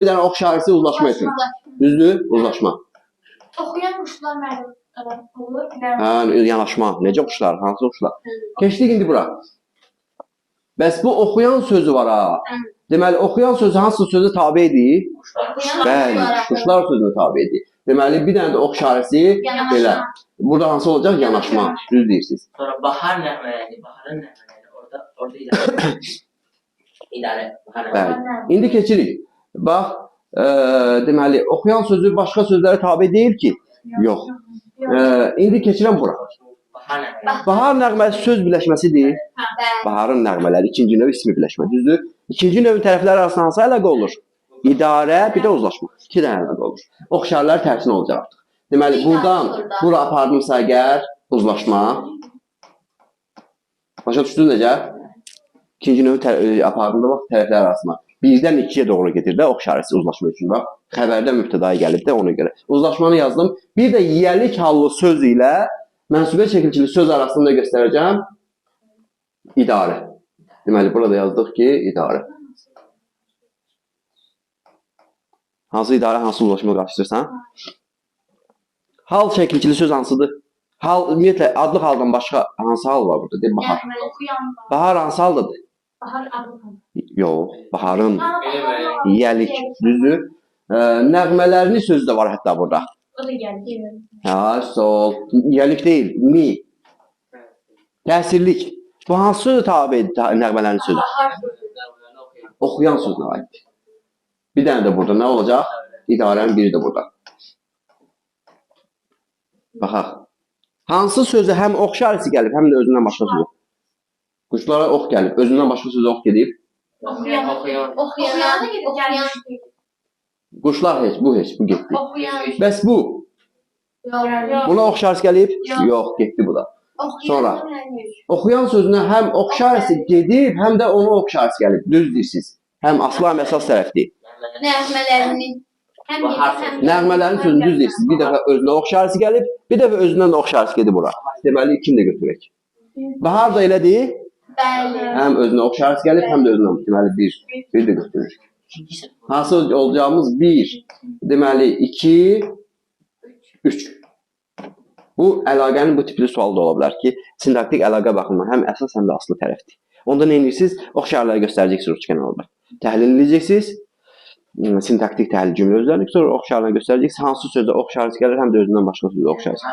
Bir dənə ox işarəsi uzlaşma üçün. Düzdür? Uzlaşma. Oxuyan quşlar mənim olur. Hə, yanaşma. Necə quşlar? Hansı quşlar? Keçdik indi bura. Bəs bu oxuyan sözü var ha. Deməli, oxuyan sözü hansı sözə tabedir? Bəli, quşlar sözünə tabedir. Deməli, bir dənə də ox işarəsi belə. Burada hansı olacaq? Yanaşma. Düz deyirsiniz. Sonra bahar nəğmələri, baharın nəğmələri. Orada idarə. Bəli. İndi keçirik. Bax, deməli, oxuyan sözü başqa sözlərə tabe deyil ki. Yox. İndi keçirəm bura. Bahar nəğməsi söz birləşməsidir. Baharın nəğmələri ikinci növ ismi birləşmə. Düzdür? İkinci növün tərəfləri arasında hansı əlaqə olur? İdarə, bir də uzlaşma. İki dənə əlaqə olur. Ox işarələri tərsinə olacaq artıq. Deməli, buradan bura apardımsa əgər uzlaşma. Başa düşdünüz necə? İkinci növü apardımda bax tərəflər arasında. Birdən ikiyə doğru gedir də ox işarəsi uzlaşma üçün. Bax, xəbərdə mübtədaya gəlib də ona görə. Uzlaşmanı yazdım. Bir də yiyəlik hallı söz ilə mənsubə çəkilişli söz arasında göstərəcəm. İdarə. Deməli, burada yazdıq ki, idarə. Hansı idarə, hansı uzlaşma qarşılayırsan? Hal çəkilişli söz hansıdır? Hal, ümumiyyətlə, adlı haldan başqa hansı hal var burada? Deyim, bahar. Bahar hansı haldadır? Bahar adlı. Yox, baharın yiyəlik, düzdür. Nəğmələrini sözü də var hətta burada. O da gəldi. Hə, sol. Yiyəlik deyil, mi. Təsirlik. Bu hansı tabidir nəğmələrin sözü? Oxuyan sözünə aiddir. Bir dənə də burada nə olacaq? İdarənin biri də burada. Baxaq. Hansı sözə həm ox işarəsi gəlib, həm də özündən başqa sözü? Quşlara ox gəlib, özündən başqa sözə ox gedib. Oxuyan. Quşlar heç, bu getdi. Oxuyan. Bəs bu? Yox. Buna ox işarəsi gəlib? Yox, getdi bu da. Sonra oxuyan sözünə həm ox işarəsi gedib, həm də ona ox işarəsi gəlib. Düz deyirsiniz. Həm aslı, həm əsas tərəfdir. Nəğmələrini. Nəğmələrin sözünü düz deyirsiniz. Bir dəfə özünə ox işarəsi gəlib, bir dəfə özündən də ox işarəsi gedib bura. Deməli, ikini də götürək. Bahar da elədir. Bəli. Həm özünə ox işarəsi gəlib, həm də özündən. Deməli, bir də götürürük. Hansı olacağımız 1, deməli 2, 3. Bu əlaqənin bu tipli sualı da ola bilər ki, sintaktik əlaqə baxımından həm əsas, həm də aslı tərəfdir. Onda nə edirsiniz? Ox işarələri göstərəcəksiniz uç kənarda. Təhlil edəcəksiniz. Sintaktik təhlil cümlə özlərini, sonra ox işarələri göstərəcəksiniz. Hansı sözdə ox işarəsi gəlir, həm də özündən başqa sözdə ox işarəsi.